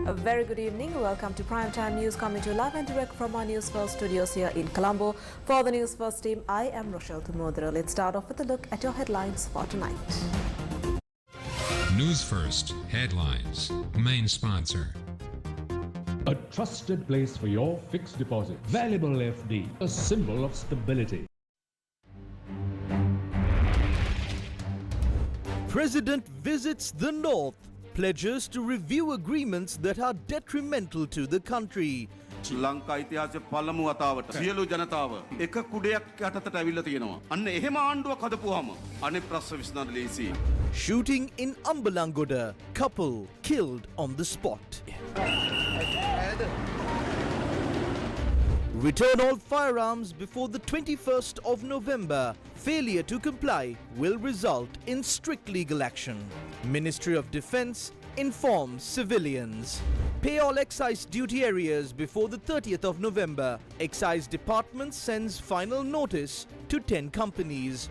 A very good evening. Welcome to Primetime News, coming to you live and direct from our Newsfirst studios here in Colombo. For the Newsfirst team, I am Rochelle Tumodra. Let's start off with a look at your headlines for tonight. Newsfirst headlines. Main sponsor. A trusted place for your fixed deposit. Valuable FD, a symbol of stability. President visits the North, pledges to review agreements that are detrimental to the country. Lanka ඉතිහාසයේ පළමු වතාවට සියලු ජනතාව එක කුඩයක් යටතට ඇවිල්ලා තියෙනවා. අන්න එහෙම ආණ්ඩුවක් හදපුවාම අනේ ප්‍රශ්න විසඳන්න ලේසියි. Shooting in Ambalangoda, couple killed on the spot. Return all firearms before the 21st of November. Failure to comply will result in strict legal action. Ministry of Defence informs civilians. Pay all excise duty arrears before the 30th of November. Excise Department sends final notice to 10 companies.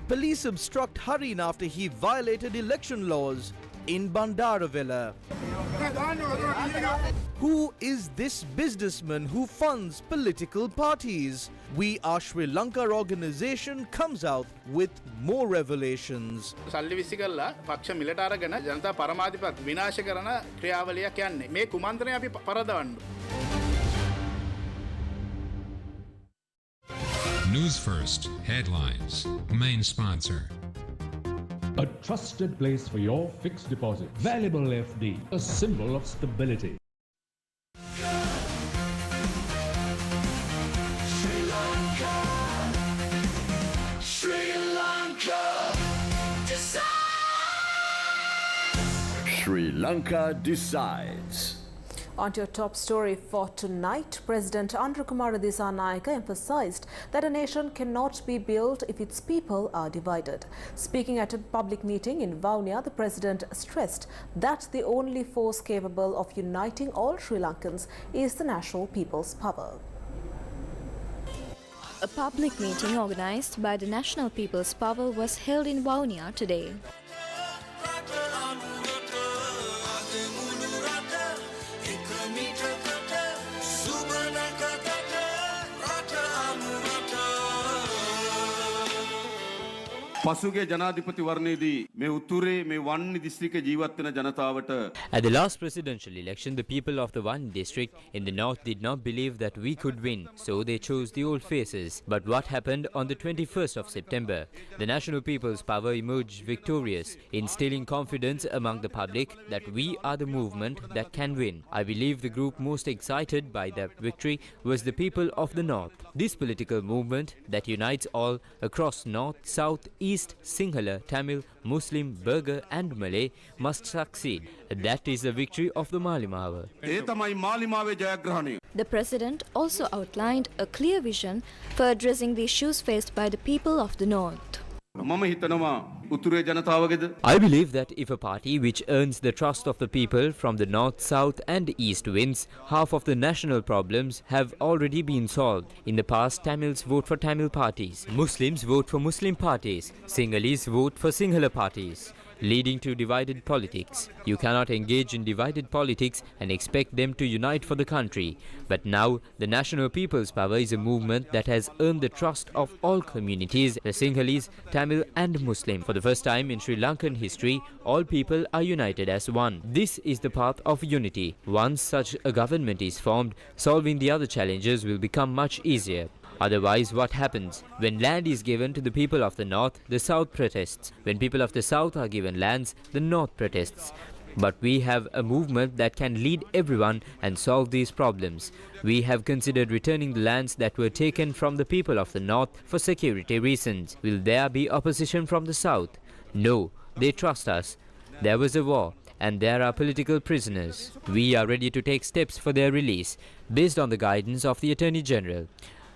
Police obstruct Harin after he violated election laws in Bandaravilla. Who is this businessman who funds political parties? We Are Sri Lanka organization comes out with more revelations. සල්ලි විසි කරලා පක්ෂ මිලට අරගෙන ජනතා පරමාධිපති විනාශ කරන ක්‍රියාවලියක් යන්නේ. මේ කුමන්ත්‍රණය අපි පරදවන්න. Newsfirst headlines. Main sponsor. A trusted place for your fixed deposit. Valuable FD, a symbol of stability. Sri Lanka decides. On to your top story for tonight, President Andrukumara Dissanayake emphasized that a nation cannot be built if its people are divided. Speaking at a public meeting in Vaunia, the president stressed that the only force capable of uniting all Sri Lankans is the National People's Power. A public meeting organized by the National People's Power was held in Vaunia today. පසුගිය ජනාධිපති වර්ණයේදී මේ උතුරේ මේ වන්නි දිස්ත්‍රික්කයේ ජීවත් වෙන ජනතාවට At the last presidential election, the people of the one district in the north did not believe that we could win, so they chose the old faces. But what happened on the 21st of September? The National People's Power emerged victorious, instilling confidence among the public that we are the movement that can win. I believe the group most excited by that victory was the people of the north. This political movement that unites all across north, south, east, Sinhala, Tamil, Muslim, Burgher and Malay must succeed. That is the victory of the Malimawa. ඒ තමයි මාලිමාවේ ජයග්‍රහණය. The president also outlined a clear vision for addressing the issues faced by the people of the north. මම හිතනවා උතුරේ ජනතාවගේද I believe that if a party which earns the trust of the people from the north, south and east wins, half of the national problems have already been solved. In the past, Tamils vote for Tamil parties, Muslims vote for Muslim parties, Sinhalese vote for Sinhala parties, leading to divided politics. You cannot engage in divided politics and expect them to unite for the country. But now, the National People's Power is a movement that has earned the trust of all communities, the Sinhalese, Tamil and Muslim. For the first time in Sri Lankan history, all people are united as one. This is the path of unity. Once such a government is formed, solving the other challenges will become much easier. Otherwise, what happens? When land is given to the people of the north, the south protests. When people of the south are given lands, the north protests. But we have a movement that can lead everyone and solve these problems. We have considered returning the lands that were taken from the people of the north for security reasons. Will there be opposition from the south? No, they trust us. There was a war, and there are political prisoners. We are ready to take steps for their release, based on the guidance of the Attorney General.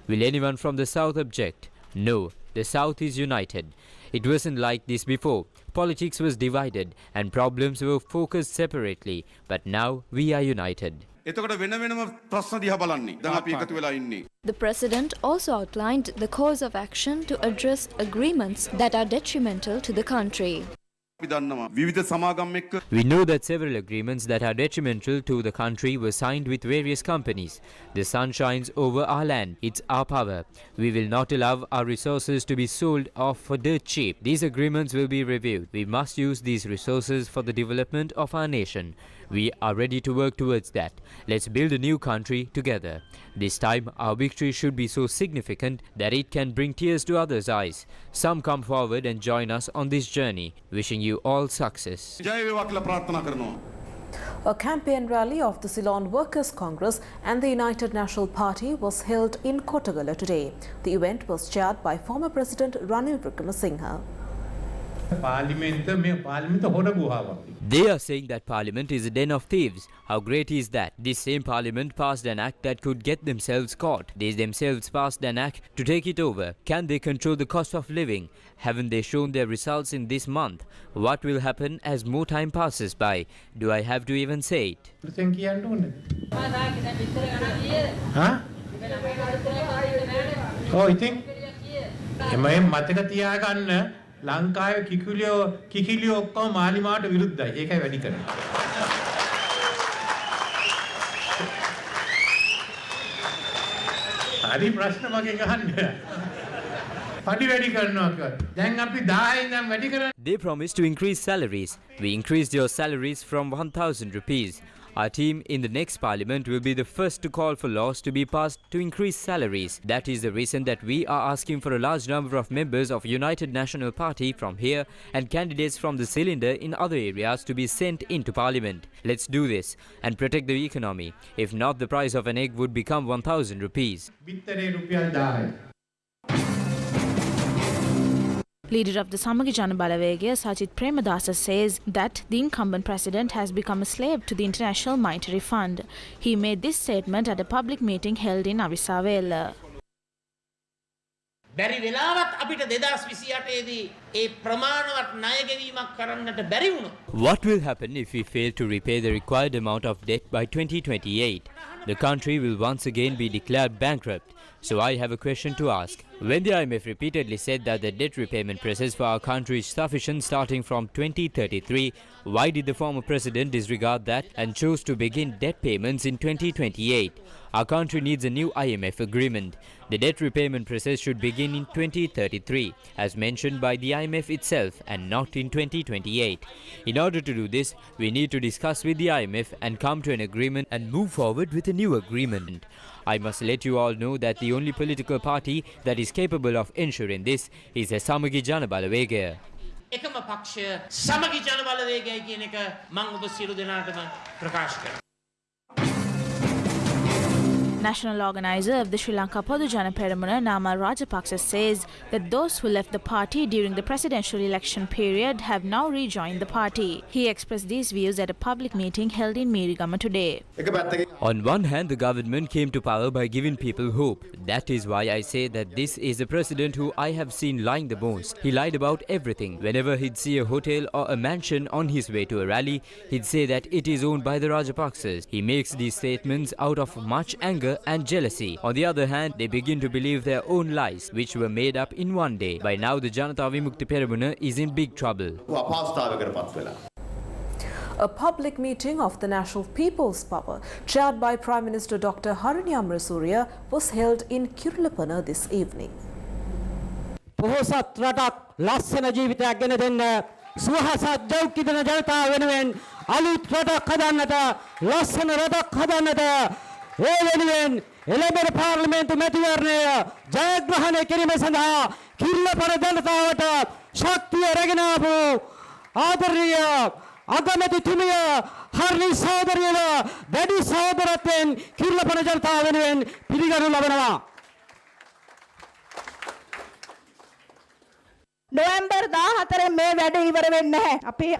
Will anyone from the south object? No, the south is united. It wasn't like this before. Politics was divided and problems were focused separately. But now we are united. එතකොට වෙන වෙනම ප්‍රශ්න දිහා බලන්නේ. දැන් අපි එකතු වෙලා ඉන්නේ. The president also outlined the course of action to address agreements that are detrimental to the country. We know that several agreements that are detrimental to the country were signed with various companies. The sun shines over our land. It's our power. We will not allow our resources to be sold off for dirt cheap. These agreements will be reviewed. We must use these resources for the development of our nation. We are ready to work towards that. Let's build a new country together. This time, our victory should be so significant that it can bring tears to others' eyes. Some come forward and join us on this journey. Wishing you all success. A campaign rally of the Ceylon Workers' Congress and the United National Party was held in Kottagala today. The event was chaired by former President Ranil Wickremesinghe. They are saying that Parliament is a den of thieves. How great is that? This same Parliament passed an act that could get themselves caught. They themselves passed an act to take it over. Can they control the cost of living? Haven't they shown their results in this month? What will happen as more time passes by? Do I have to even say it? ලංකාවේ කිකිලියෝ ඔක්කොම මාලිමාට විරුද්ධයි. ඒකයි වැඩි කරන්නේ. හරි ප්‍රශ්න මගෙන් අහන්න. පඩි වැඩි කරනවා කියලා. දැන් අපි 10 ඉඳන් වැඩි කරන්නේ. They promised to increase salaries. We increased your salaries from 1,000 rupees. Our team in the next parliament will be the first to call for laws to be passed to increase salaries. That is the reason that we are asking for a large number of members of United National Party from here and candidates from the cylinder in other areas to be sent into parliament. Let's do this and protect the economy. If not, the price of an egg would become 1,000 rupees. Leader of the Samagi Jana Balawegaya, Sajith Premadasa, says that the incumbent president has become a slave to the International Monetary Fund. He made this statement at a public meeting held in Avisawela. බැරි වෙලාවත් අපිට 2028 දී ඒ ප්‍රමාණවත් ණය ගෙවීමක් කරන්නට බැරි වුණොත් What will happen if we fail to repay the required amount of debt by 2028? The country will once again be declared bankrupt. So I have a question to ask. When the IMF repeatedly said that the debt repayment process for our country is sufficient starting from 2033, why did the former president disregard that and chose to begin debt payments in 2028? Our country needs a new IMF agreement. The debt repayment process should begin in 2033, as mentioned by the IMF itself, and not in 2028. In order to do this, we need to discuss with the IMF and come to an agreement and move forward with a new agreement. I must let you all know that the only political party that is capable of ensuring this is the Samagi Jana Balawegaya. එකම පක්ෂය සමගි ජන බලවේගය කියන එක මම ඔබ සියලු දෙනාටම ප්‍රකාශ කරනවා. National organizer of the Sri Lanka Podujana Peramuna, Nama Rajapaksa, says that those who left the party during the presidential election period have now rejoined the party. He expressed these views at a public meeting held in Mirigama today. On one hand, the government came to power by giving people hope. That is why I say that this is a president who I have seen lying the most. He lied about everything. Whenever he'd see a hotel or a mansion on his way to a rally, he'd say that it is owned by the Rajapaksas. He makes these statements out of much anger and jealousy. On the other hand, they begin to believe their own lies, which were made up in one day. By now, the Janata Vimukti Peramuna is in big trouble. A public meeting of the National People's Power, chaired by Prime Minister Dr. Harini Amrasuriya, was held in Kirulapana this evening. පොහොසත් රටක් ලස්සන ජීවිතයක් ගෙන දෙන්න සුවහසත් දෞකිදන ජනතාව වෙනුවෙන් අලුත් රටක් හදන්නට ලස්සන රටක් හදන්නට ඒ වෙනුවෙන් එළඹෙන පාර්ලිමේන්තු මැතිවරණය ජයග්‍රහණය කිරීම සඳහා කිල්ලපර ජනතාවට ශක්තිය රැගෙන ආපු ආදරණීය අගමැතිතුමිය හර්නි සහෝදරියව වැඩි සහෝදරත්වයෙන් කිල්ලපර ජනතාව වෙනුවෙන් පිළිගනු ලබනවා.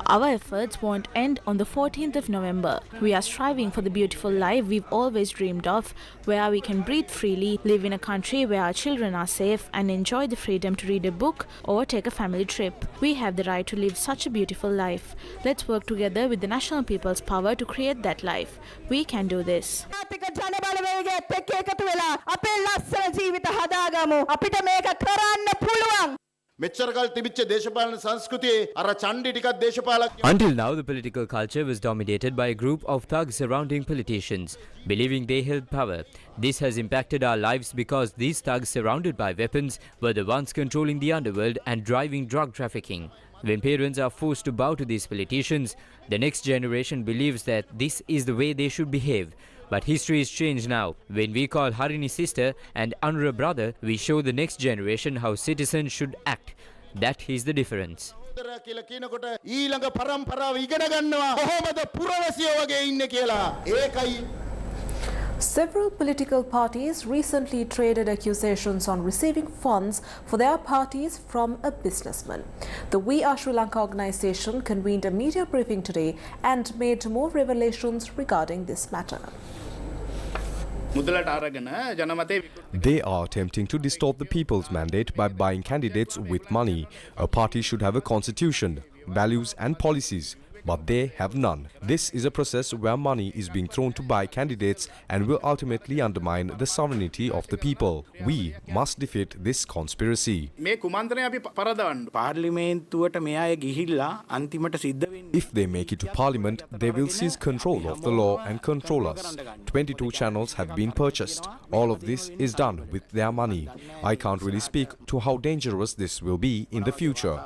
Our efforts won't end on the 14th of November. We are striving for the beautiful life we've always dreamed of, where we can breathe freely, live in a country where our children are safe, and enjoy the freedom to read a book or take a family trip. We have the right to live such a beautiful life. Let's work together with the National People's Power to create that life. We can do this. Until now, the political culture was dominated by a group of thugs surrounding politicians, believing they held power. This has impacted our lives because these thugs surrounded by weapons were the ones controlling the underworld and driving drug trafficking. When parents are forced to bow to these politicians, the next generation believes that this is the way they should behave. But history is changed now. When we call Harini sister and Anura brother, we show the next generation how citizens should act. That is the difference. Several political parties recently traded accusations on receiving funds for their parties from a businessman. The We Are Sri Lanka organization convened a media briefing today and made more revelations regarding this matter. They are attempting to distort the people's mandate by buying candidates with money. A party should have a constitution, values and policies, but they have none. This is a process where money is being thrown to buy candidates and will ultimately undermine the sovereignty of the people. We must defeat this conspiracy. If they make it to parliament, they will seize control of the law and control us. 22 channels have been purchased. All of this is done with their money. I can't really speak to how dangerous this will be in the future.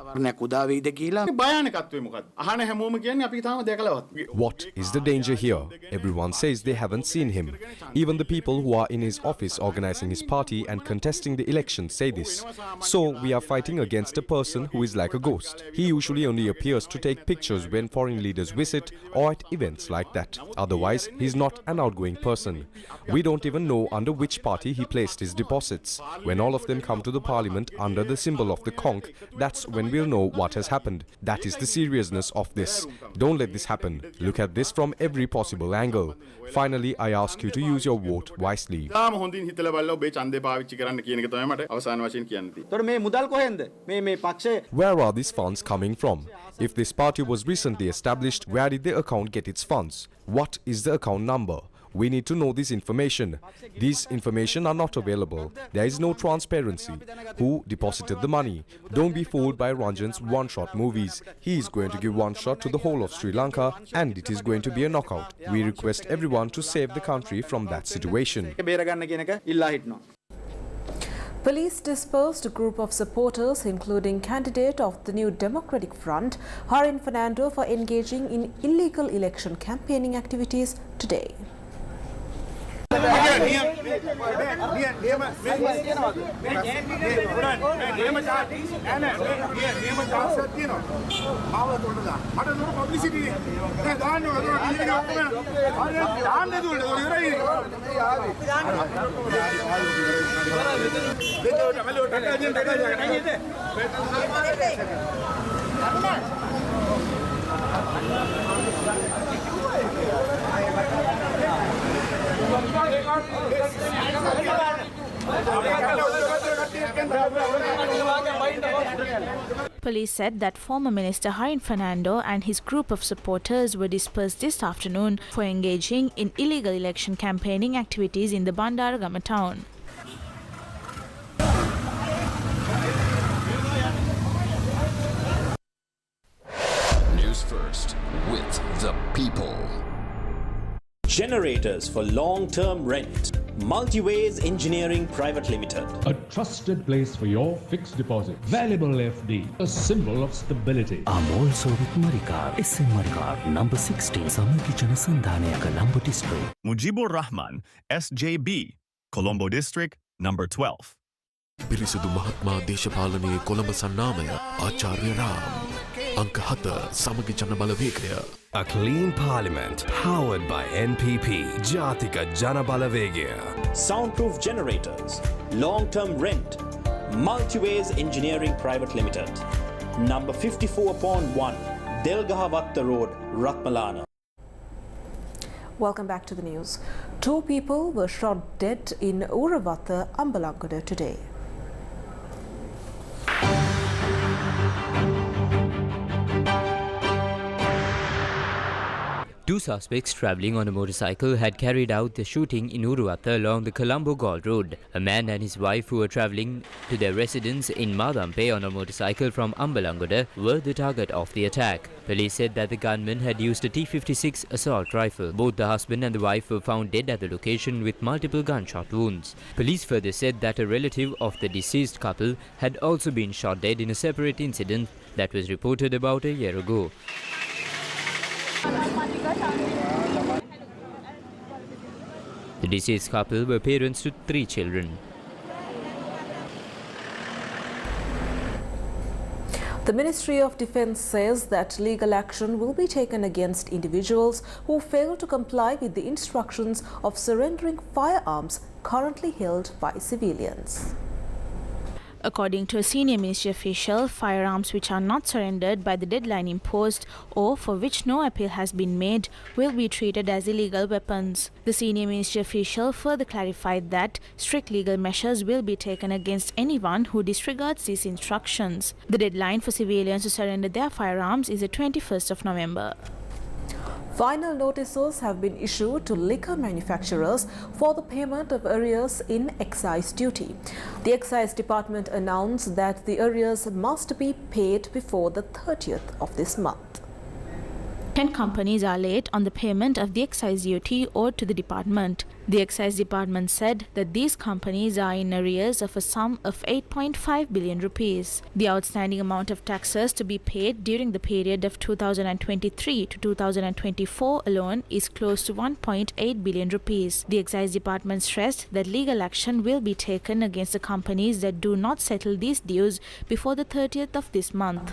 What is the danger here? Everyone says they haven't seen him. Even the people who are in his office organizing his party and contesting the election say this. So we are fighting against a person who is like a ghost. He usually only appears to take pictures when foreign leaders visit or at events like that. Otherwise, he's not an outgoing person. We don't even know under which party he placed his deposits. When all of them come to the parliament under the symbol of the conch, that's when we'll know what has happened. That is the seriousness of this. Don't let this happen. Look at this from every possible angle. Finally, I ask you to use your vote wisely. Where are these funds coming from? If this party was recently established, where did the account get its funds? What is the account number? We need to know this information. These information are not available. There is no transparency. Who deposited the money? Don't be fooled by Ranjan's one-shot movies. He is going to give one shot to the whole of Sri Lanka and it is going to be a knockout. We request everyone to save the country from that situation. Police dispersed a group of supporters, including candidate of the New Democratic Front, Harin Fernando, for engaging in illegal election campaigning activities today. Police said that former Minister Harin Fernando and his group of supporters were dispersed this afternoon for engaging in illegal election campaigning activities in the Bandaragama town. News First with the people. Generators for long-term rent. Multiways Engineering Private Limited. A trusted place for your fixed deposit. Valuable FD, a symbol of stability. I'm also with Marikar, SM Marikar, number 16, Samakichana Sandhanayaka, number district. Mujibur Rahman, SJB, Colombo District, number 12. Pirisudu Mahatma Deshapalani Colombo Sannamaya, Acharya Ram. Ankahata Samakichana Balavekaya. A clean parliament powered by NPP, Jatika Janabalavegya. Soundproof generators, long-term rent, Multiways Engineering Private Limited. Number 54.1, Delgahavatta Road, Ratmalana. Welcome back to the news. 2 people were shot dead in Uravatta, Ambalankada today. Two suspects travelling on a motorcycle had carried out the shooting in Uruwata along the Colombo Gold Road. A man and his wife who were travelling to their residence in Madampe on a motorcycle from Ambalangoda were the target of the attack. Police said that the gunman had used a T-56 assault rifle. Both the husband and the wife were found dead at the location with multiple gunshot wounds. Police further said that a relative of the deceased couple had also been shot dead in a separate incident that was reported about a year ago. The deceased couple were parents to 3 children. The Ministry of Defence says that legal action will be taken against individuals who fail to comply with the instructions of surrendering firearms currently held by civilians. According to a senior ministry official, firearms which are not surrendered by the deadline imposed or for which no appeal has been made will be treated as illegal weapons. The senior ministry official further clarified that strict legal measures will be taken against anyone who disregards these instructions. The deadline for civilians to surrender their firearms is the 21st of November. Final notices have been issued to liquor manufacturers for the payment of arrears in excise duty. The Excise Department announced that the arrears must be paid before the 30th of this month. 10 companies are late on the payment of the excise duty owed to the department. The Excise Department said that these companies are in arrears of a sum of 8.5 billion rupees. The outstanding amount of taxes to be paid during the period of 2023 to 2024 alone is close to 1.8 billion rupees. The Excise Department stressed that legal action will be taken against the companies that do not settle these dues before the 30th of this month.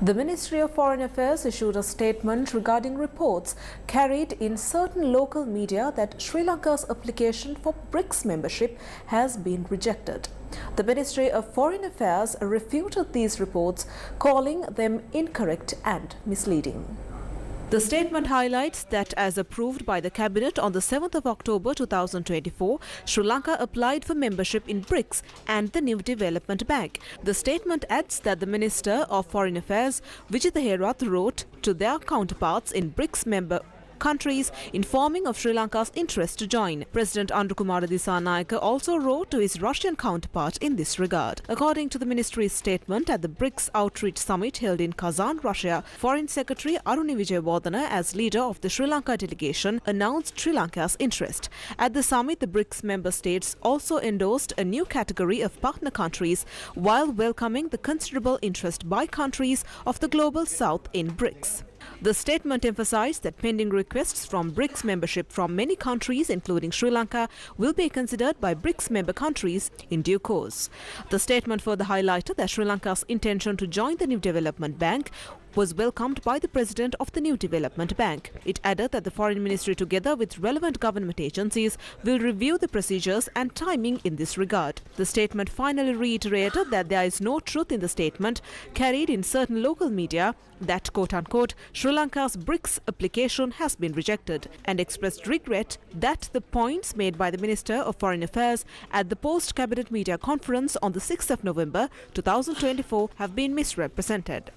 The Ministry of Foreign Affairs issued a statement regarding reports carried in certain local media that Sri Lanka's application for BRICS membership has been rejected. The Ministry of Foreign Affairs refuted these reports, calling them incorrect and misleading. The statement highlights that as approved by the Cabinet on the 7th of October 2024, Sri Lanka applied for membership in BRICS and the New Development Bank. The statement adds that the Minister of Foreign Affairs, Vijitha Herath, wrote to their counterparts in BRICS member countries informing of Sri Lanka's interest to join. President Andrukumara Dissanayake also wrote to his Russian counterpart in this regard. According to the ministry's statement, at the BRICS Outreach Summit held in Kazan, Russia, Foreign Secretary Aruni Vijayawardena, as leader of the Sri Lanka delegation, announced Sri Lanka's interest. At the summit, the BRICS member states also endorsed a new category of partner countries while welcoming the considerable interest by countries of the Global South in BRICS. The statement emphasized that pending requests from BRICS membership from many countries, including Sri Lanka, will be considered by BRICS member countries in due course. The statement further highlighted that Sri Lanka's intention to join the New Development Bank was welcomed by the President of the New Development Bank. It added that the Foreign Ministry, together with relevant government agencies, will review the procedures and timing in this regard. The statement finally reiterated that there is no truth in the statement carried in certain local media that, quote-unquote, Sri Lanka's BRICS application has been rejected, and expressed regret that the points made by the Minister of Foreign Affairs at the post-cabinet media conference on the 6th of November 2024 have been misrepresented.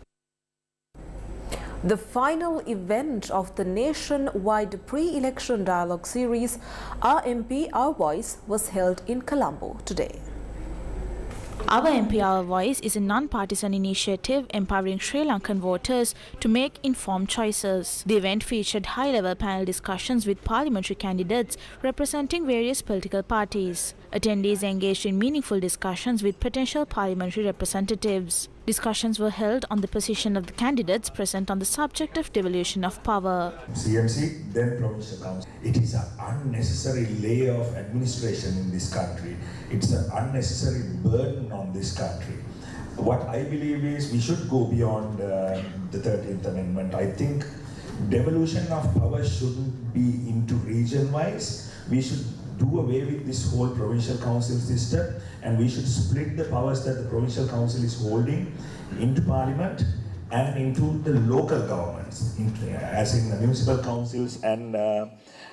The final event of the nationwide pre-election dialogue series, Our MP, Our Voice, was held in Colombo today. Our MP, Our Voice is a non-partisan initiative empowering Sri Lankan voters to make informed choices. The event featured high-level panel discussions with parliamentary candidates representing various political parties. Attendees engaged in meaningful discussions with potential parliamentary representatives. Discussions were held on the position of the candidates present on the subject of devolution of power. CMC, then Provincial Council. It is an unnecessary layer of administration in this country. It's an unnecessary burden on this country. What I believe is we should go beyond the 13th Amendment. I think devolution of power shouldn't be into region-wise. We should do away with this whole provincial council system, and we should split the powers that the provincial council is holding into parliament and into the local governments, as in the municipal councils and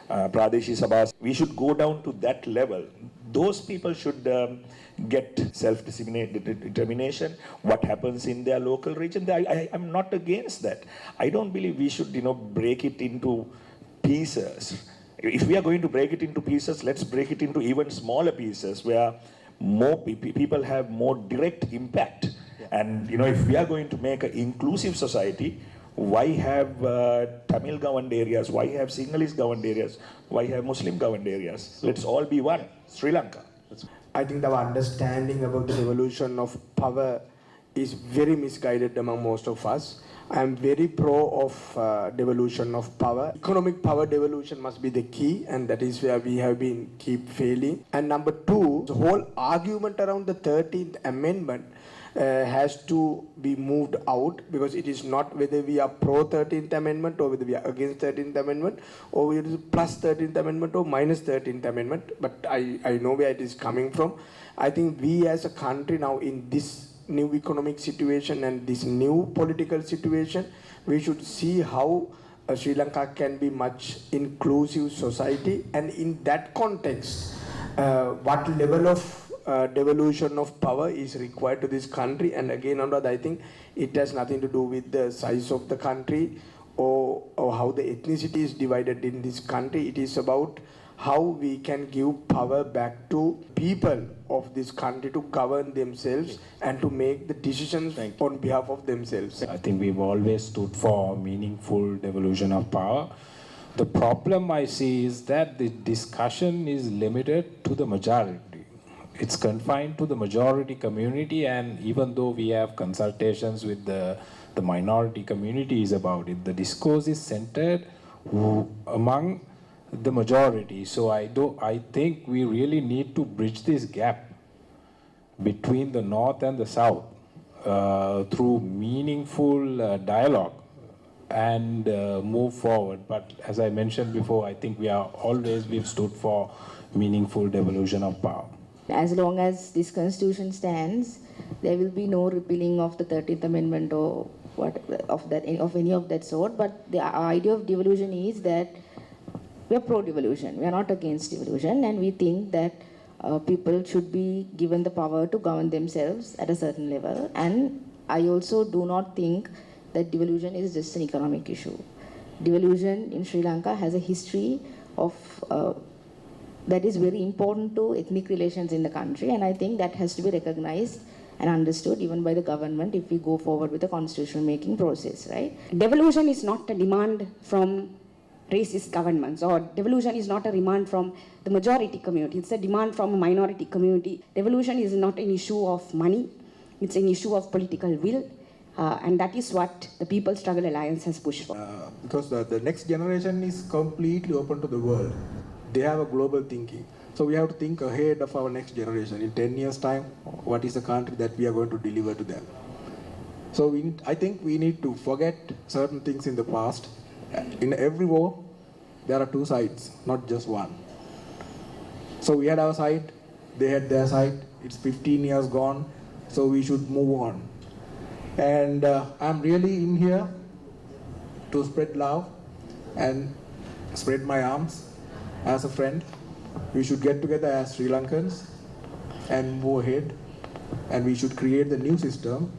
Pradeshi Sabhas. We should go down to that level. Those people should get self-determination, what happens in their local region. I'm not against that. I don't believe we should, break it into pieces. If we are going to break it into pieces, let's break it into even smaller pieces where more people have more direct impact. And if we are going to make an inclusive society, why have Tamil governed areas? Why have Sinhalese governed areas? Why have Muslim governed areas? Let's all be one. Sri Lanka. I think our understanding about the devolution of power is very misguided among most of us. I am very pro of devolution of power. Economic power devolution must be the key, and that is where we have been keep failing. And number two, the whole argument around the 13th Amendment has to be moved out, because it is not whether we are pro 13th Amendment or whether we are against 13th Amendment or whether it is plus 13th Amendment or minus 13th Amendment, but I know where it is coming from. I think we as a country now in this new economic situation and this new political situation, we should see how Sri Lanka can be much inclusive society, and in that context, what level of devolution of power is required to this country. And again, Anurad, I think it has nothing to do with the size of the country or how the ethnicity is divided in this country. It is about how we can give power back to people of this country to govern themselves and to make the decisions on behalf of themselves. I think we've always stood for meaningful devolution of power. The problem I see is that the discussion is limited to the majority. It's confined to the majority community, and even though we have consultations with the minority communities about it, the discourse is centered among the majority. So I think we really need to bridge this gap between the North and the South through meaningful dialogue and move forward. But as I mentioned before, I think we've stood for meaningful devolution of power. As long as this constitution stands, there will be no repealing of the 13th Amendment or of any of that sort. But the idea of devolution is that we are pro-devolution. We are not against devolution, and we think that people should be given the power to govern themselves at a certain level. And I also do not think that devolution is just an economic issue. Devolution in Sri Lanka has a history of that is very important to ethnic relations in the country, and I think that has to be recognized and understood even by the government if we go forward with the constitutional making process, right? Devolution is not a demand from racist governments, or devolution is not a demand from the majority community. It's a demand from a minority community. Devolution is not an issue of money. It's an issue of political will. And that is what the People's Struggle Alliance has pushed for. Because the next generation is completely open to the world. They have a global thinking. So we have to think ahead of our next generation. In 10 years' time, what is the country that we are going to deliver to them? So I think we need to forget certain things in the past. In every war, there are two sides, not just one. So we had our side, they had their side. It's 15 years gone, so we should move on. And I'm really in here to spread love and spread my arms as a friend. We should get together as Sri Lankans and move ahead, and we should create the new system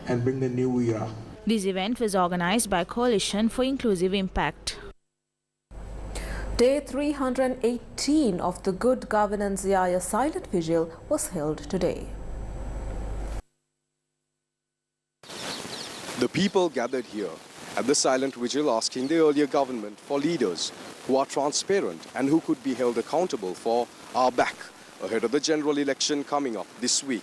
and bring the new era. This event was organized by Coalition for Inclusive Impact. Day 318 of the Good Governance Yaya Silent Vigil was held today. The people gathered here at the silent vigil asking the earlier government for leaders who are transparent and who could be held accountable for our back ahead of the general election coming up this week.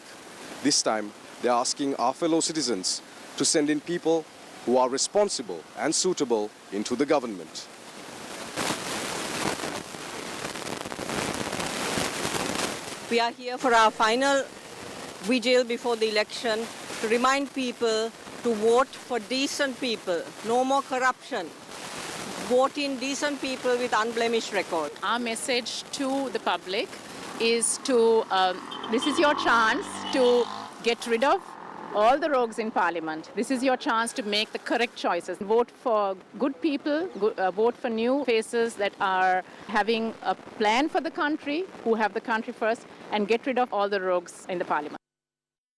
This time, they're asking our fellow citizens to send in people who are responsible and suitable into the government. We are here for our final vigil before the election to remind people to vote for decent people. No more corruption. Vote in decent people with unblemished record. Our message to the public is to, this is your chance to get rid of all the rogues in Parliament, this is your chance to make the correct choices. Vote for good people, vote for new faces that are having a plan for the country, who have the country first, and get rid of all the rogues in the Parliament.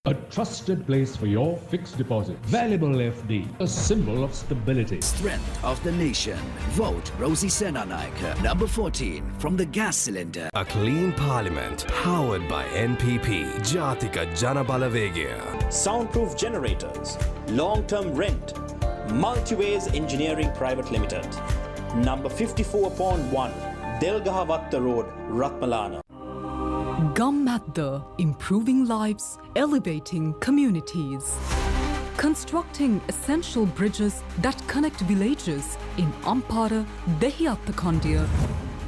A trusted place for your fixed deposit. Valuable FD, a symbol of stability. Strength of the nation. Vote Rosie Senanaika, number 14, from the gas cylinder. A clean parliament powered by NPP. Jatika Janabalavegia. Soundproof generators. Long-term rent. Multiways Engineering Private Limited. Number 54.1, Delgahavatta Road, Ratmalana. Gammadda, improving lives, elevating communities. Constructing essential bridges that connect villages in Ampara, Dehiyattakondia,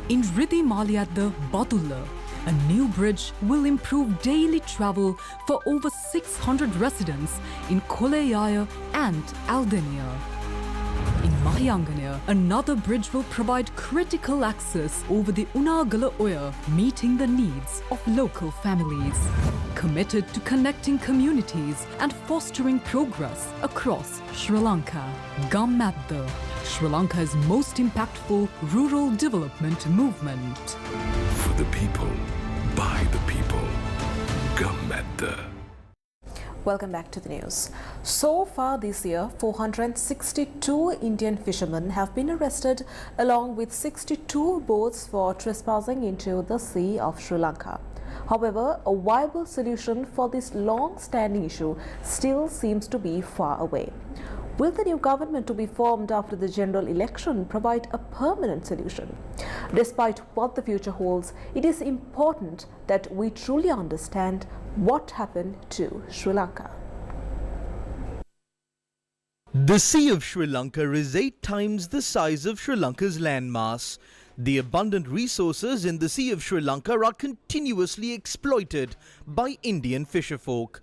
in Rithi Maliadda, Badulla. A new bridge will improve daily travel for over 600 residents in Koleyaya and Aldenia. In Mahayangania, another bridge will provide critical access over the Unagala Oya, meeting the needs of local families. Committed to connecting communities and fostering progress across Sri Lanka. Gammadda, Sri Lanka's most impactful rural development movement. For the people, by the people. Gammadda. Welcome back to the news. So far this year, 462 Indian fishermen have been arrested along with 62 boats for trespassing into the sea of Sri Lanka. However, a viable solution for this long-standing issue still seems to be far away. Will the new government to be formed after the general election provide a permanent solution? Despite what the future holds, it is important that we truly understand what happened to Sri Lanka. The Sea of Sri Lanka is 8 times the size of Sri Lanka's landmass. The abundant resources in the Sea of Sri Lanka are continuously exploited by Indian fisherfolk.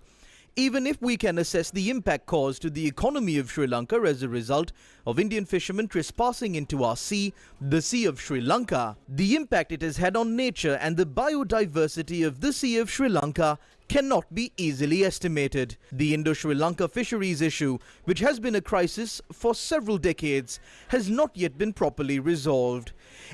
Even if we can assess the impact caused to the economy of Sri Lanka as a result of Indian fishermen trespassing into our sea, the Sea of Sri Lanka, the impact it has had on nature and the biodiversity of the Sea of Sri Lanka cannot be easily estimated. The Indo-Sri Lanka fisheries issue, which has been a crisis for several decades, has not yet been properly resolved.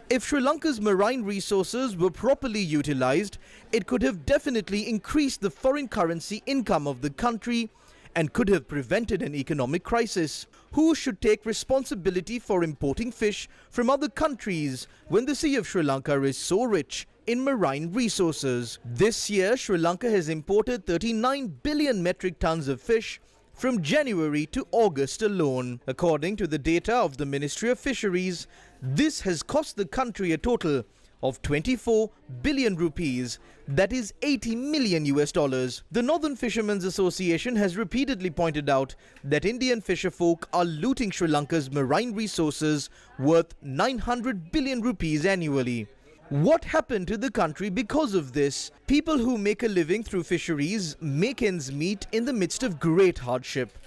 If Sri Lanka's marine resources were properly utilized, it could have definitely increased the foreign currency income of the country and could have prevented an economic crisis. Who should take responsibility for importing fish from other countries when the Sea of Sri Lanka is so rich in marine resources? This year, Sri Lanka has imported 39 billion metric tons of fish from January to August alone. According to the data of the Ministry of Fisheries, this has cost the country a total of 24 billion rupees, that is $80 million. The Northern Fishermen's Association has repeatedly pointed out that Indian fisherfolk are looting Sri Lanka's marine resources worth 900 billion rupees annually. What happened to the country because of this? People who make a living through fisheries make ends meet in the midst of great hardship.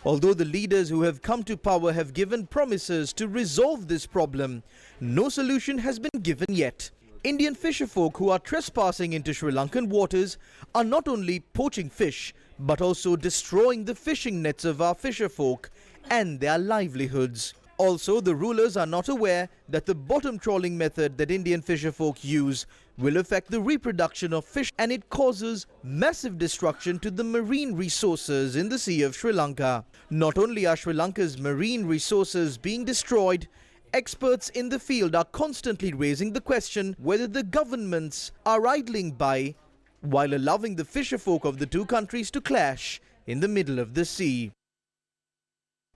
Although the leaders who have come to power have given promises to resolve this problem, no solution has been given yet. Indian fisherfolk who are trespassing into Sri Lankan waters are not only poaching fish, but also destroying the fishing nets of our fisherfolk and their livelihoods. Also, the rulers are not aware that the bottom trawling method that Indian fisherfolk use will affect the reproduction of fish, and it causes massive destruction to the marine resources in the Sea of Sri Lanka. Not only are Sri Lanka's marine resources being destroyed, experts in the field are constantly raising the question whether the governments are idling by while allowing the fisherfolk of the two countries to clash in the middle of the sea.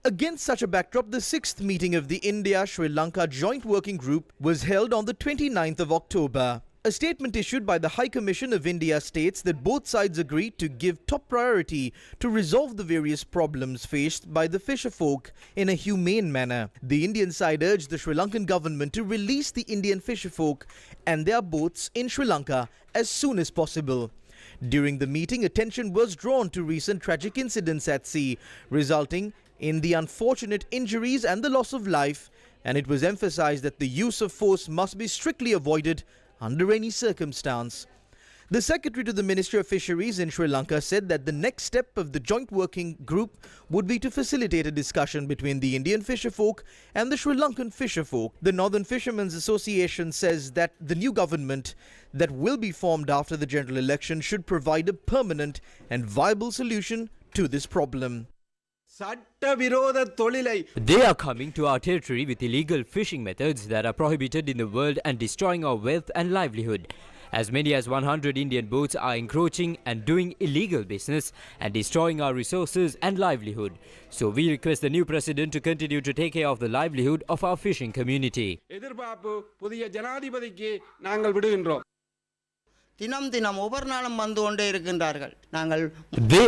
Against such a backdrop, the 6th meeting of the India-Sri Lanka Joint Working Group was held on the 29th of October. A statement issued by the High Commission of India states that both sides agreed to give top priority to resolve the various problems faced by the fisherfolk in a humane manner. The Indian side urged the Sri Lankan government to release the Indian fisherfolk and their boats in Sri Lanka as soon as possible. During the meeting, attention was drawn to recent tragic incidents at sea, resulting in the unfortunate injuries and the loss of life, and it was emphasized that the use of force must be strictly avoided under any circumstance. The secretary to the Ministry of Fisheries in Sri Lanka said that the next step of the joint working group would be to facilitate a discussion between the Indian fisherfolk and the Sri Lankan fisherfolk. The Northern Fishermen's Association says that the new government that will be formed after the general election should provide a permanent and viable solution to this problem. They are coming to our territory with illegal fishing methods that are prohibited in the world and destroying our wealth and livelihood. As many as 100 Indian boats are encroaching and doing illegal business and destroying our resources and livelihood. So we request the new president to continue to take care of the livelihood of our fishing community. They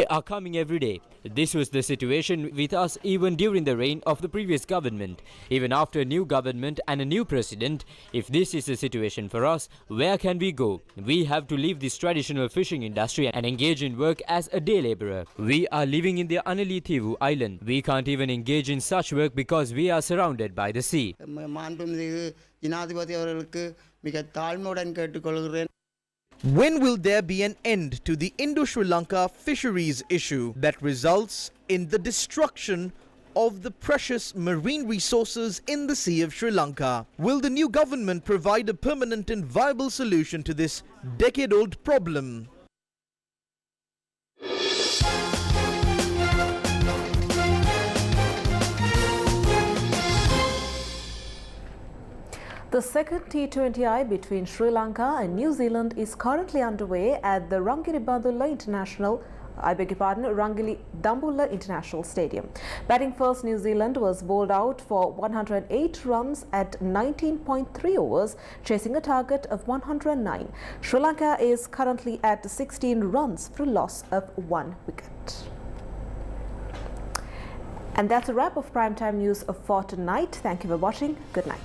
are coming every day. This was the situation with us even during the reign of the previous government. Even after a new government and a new president, if this is the situation for us, where can we go? We have to leave this traditional fishing industry and engage in work as a day laborer. We are living in the Analitivu island. We can't even engage in such work because we are surrounded by the sea. When will there be an end to the Indo-Sri Lanka fisheries issue that results in the destruction of the precious marine resources in the Sea of Sri Lanka? Will the new government provide a permanent and viable solution to this decade-old problem? The second T20I between Sri Lanka and New Zealand is currently underway at the Rangiri Dambulla International Stadium. Batting first, New Zealand was bowled out for 108 runs at 19.3 overs, chasing a target of 109. Sri Lanka is currently at 16 runs for a loss of 1 wicket. And that's a wrap of Primetime News for tonight. Thank you for watching. Good night.